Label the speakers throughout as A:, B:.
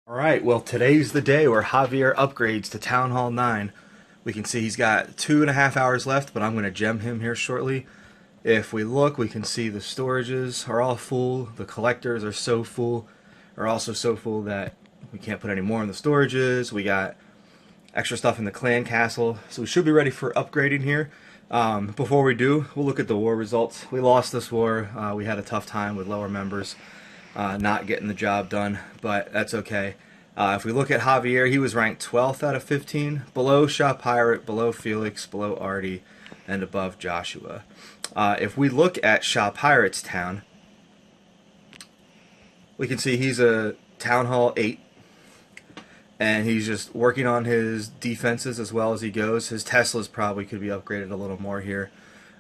A: Alright, well today's the day where Javier upgrades to Town Hall 9. We can see he's got 2.5 hours left, but I'm going to gem him here shortly. If we look, we can see the storages are all full. The collectors are so full, are also so full that we can't put any more in the storages. We got extra stuff in the clan castle, so we should be ready for upgrading here. Before we do, we'll look at the war results. We lost this war. We had a tough time with lower members not getting the job done, but that's okay. If we look at Javier, he was ranked 12th out of 15, below Shah Pirate, below Felix, below Artie, and above Joshua. If we look at Shah Pirate's town, we can see he's a Town Hall 8, and he's just working on his defenses as well as he goes. His Teslas probably could be upgraded a little more here,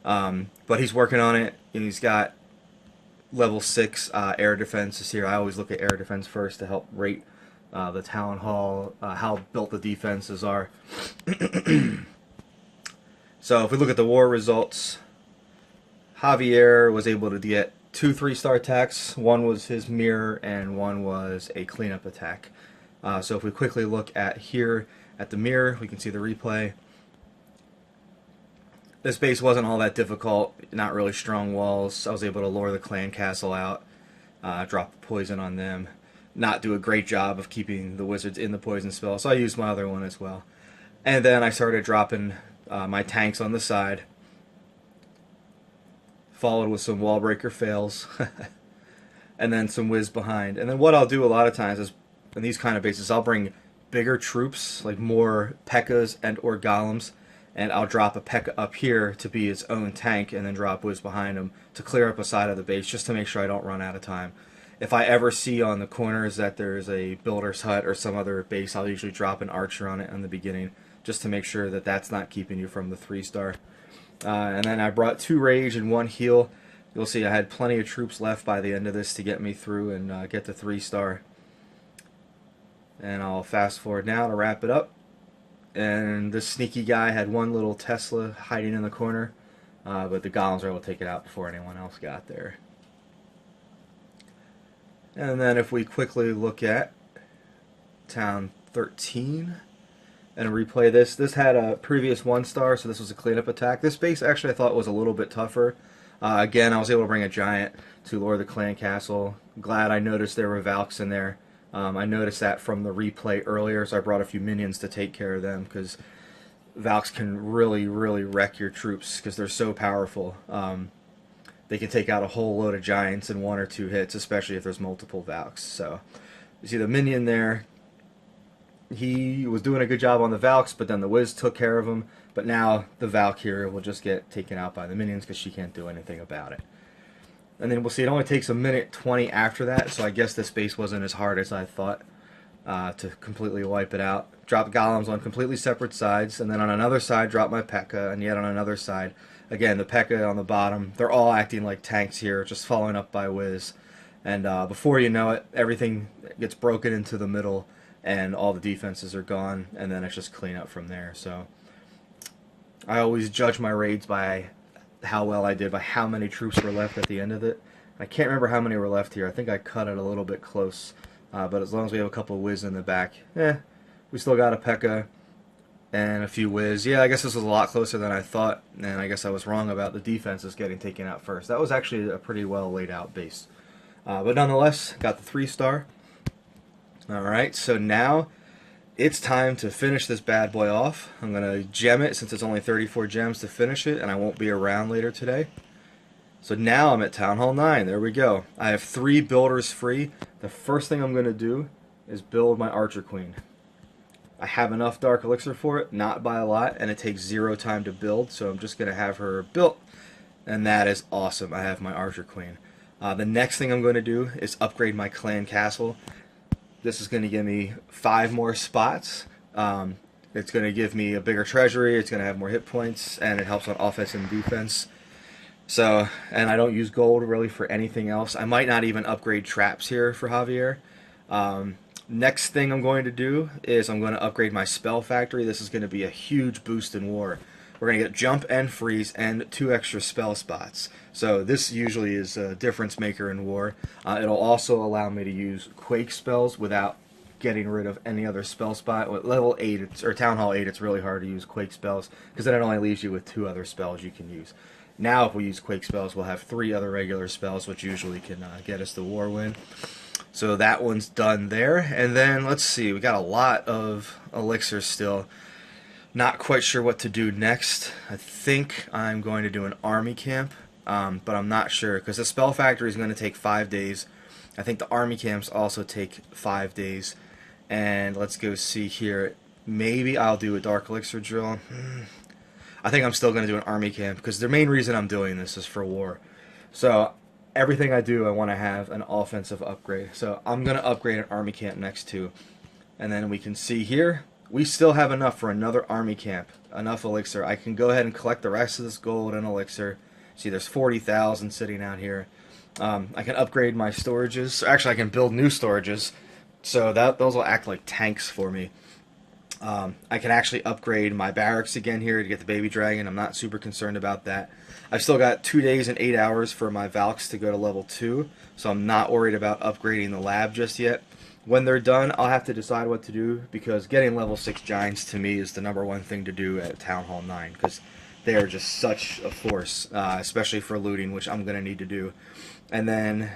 A: but he's working on it, and he's got level 6 air defenses here. I always look at air defense first to help rate the Town Hall, how built the defenses are. So if we look at the war results, Javier was able to get 2 3-star attacks. One was his mirror and one was a cleanup attack. So if we quickly look at here at the mirror, we can see the replay. This base wasn't all that difficult, not really strong walls. I was able to lure the clan castle out, drop poison on them, not do a great job of keeping the wizards in the poison spell, so I used my other one as well. And then I started dropping my tanks on the side, followed with some wall breaker fails, and then some whiz behind. And then what I'll do a lot of times is, in these kind of bases, I'll bring bigger troops, like more P.E.K.K.A.s and or golems, and I'll drop a P.E.K.K.A. up here to be its own tank, and then drop whiz behind him to clear up a side of the base, just to make sure I don't run out of time. If I ever see on the corners that there's a builder's hut or some other base, I'll usually drop an archer on it in the beginning, just to make sure that that's not keeping you from the 3-star. And then I brought 2 rage and 1 heal. You'll see I had plenty of troops left by the end of this to get me through and get the 3-star. And I'll fast forward now to wrap it up. And this sneaky guy had 1 little Tesla hiding in the corner, but the golems were able to take it out before anyone else got there. And then if we quickly look at Town 13 and replay this, this had a previous 1-star, so this was a cleanup attack. This base actually I thought was a little bit tougher. Again, I was able to bring a giant to lure the clan castle. Glad I noticed there were Valks in there. I noticed that from the replay earlier, so I brought a few minions to take care of them, because Valks can really wreck your troops because they're so powerful. They can take out a whole load of giants in 1 or 2 hits, especially if there's multiple Valks. So you see the minion there. He was doing a good job on the Valks, but then the Wiz took care of him. But now the Valk here will just get taken out by the minions because she can't do anything about it. And then we'll see it only takes 1:20 after that, so I guess this base wasn't as hard as I thought to completely wipe it out. Drop golems on completely separate sides, and then on another side drop my P.E.K.K.A., and yet on another side, again, the P.E.K.K.A. on the bottom. They're all acting like tanks here, just following up by whiz. And before you know it, everything gets broken into the middle, and all the defenses are gone, and then it's just clean up from there. So I always judge my raids by how well I did, by how many troops were left at the end of it. I can't remember how many were left here. I think I cut it a little bit close, but as long as we have a couple of whiz in the back, we still got a P.E.K.K.A. and a few whiz. Yeah, I guess this was a lot closer than I thought, and I guess I was wrong about the defenses getting taken out first. That was actually a pretty well laid out base. But nonetheless, got the 3-star. Alright, so now it's time to finish this bad boy off. I'm going to gem it since it's only 34 gems to finish it, and I won't be around later today. So now I'm at Town Hall 9. There we go. I have 3 builders free. The first thing I'm going to do is build my Archer Queen. I have enough Dark Elixir for it, not by a lot, and it takes 0 time to build, so I'm just going to have her built. And that is awesome. I have my Archer Queen. The next thing I'm going to do is upgrade my clan castle. This is going to give me 5 more spots. It's going to give me a bigger treasury, it's going to have more hit points, and it helps on offense and defense. So, and I don't use gold really for anything else. I might not even upgrade traps here for Javier. Next thing I'm going to do is I'm going to upgrade my spell factory. This is going to be a huge boost in war. We're going to get jump and freeze and 2 extra spell spots. So this usually is a difference maker in war. It'll also allow me to use quake spells without getting rid of any other spell spot. With level 8, or Town Hall 8, it's really hard to use Quake spells, because then it only leaves you with 2 other spells you can use. Now if we use Quake spells, we'll have 3 other regular spells, which usually can get us the war win. So that one's done there. And then, let's see, we got a lot of elixirs still. Not quite sure what to do next. I think I'm going to do an army camp, but I'm not sure, because the spell factory is going to take 5 days. I think the army camps also take 5 days. And let's go see here. Maybe I'll do a dark elixir drill. I think I'm still going to do an army camp, because the main reason I'm doing this is for war. So everything I do, I want to have an offensive upgrade. So I'm going to upgrade an army camp next to. And then we can see here, we still have enough for another army camp. Enough elixir. I can go ahead and collect the rest of this gold and elixir. See, there's 40,000 sitting out here. I can upgrade my storages. Actually, I can build new storages. So those will act like tanks for me. I can actually upgrade my barracks again here to get the baby dragon. I'm not super concerned about that. I've still got 2 days and 8 hours for my Valks to go to level 2, so I'm not worried about upgrading the lab just yet. When they're done, I'll have to decide what to do, because getting level 6 giants to me is the #1 thing to do at Town Hall 9, because they are just such a force, especially for looting, which I'm going to need to do. And then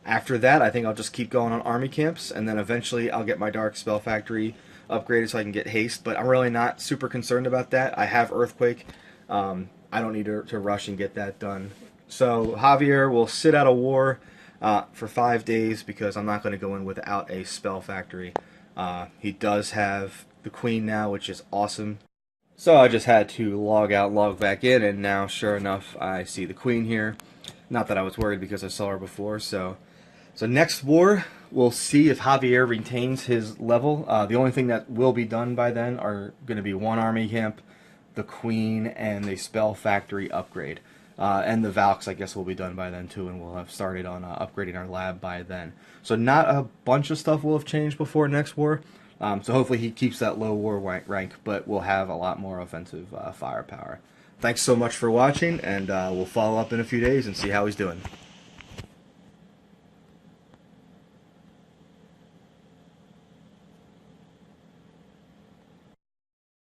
A: after that, I think I'll just keep going on army camps, and then eventually I'll get my Dark Spell Factory upgraded so I can get haste, but I'm really not super concerned about that. I have Earthquake. I don't need to rush and get that done. So Javier will sit out a war for 5 days, because I'm not going to go in without a spell factory. He does have the queen now, which is awesome. So I just had to log out, log back in, and now sure enough I see the queen here. Not that I was worried, because I saw her before. So next war, we'll see if Javier retains his level. The only thing that will be done by then are going to be 1 army camp, the queen, and the spell factory upgrade. And the Valks, I guess, will be done by then too, and we'll have started on upgrading our lab by then. So not a bunch of stuff will have changed before next war. So hopefully he keeps that low war rank, but we'll have a lot more offensive firepower. Thanks so much for watching, and we'll follow up in a few days and see how he's doing.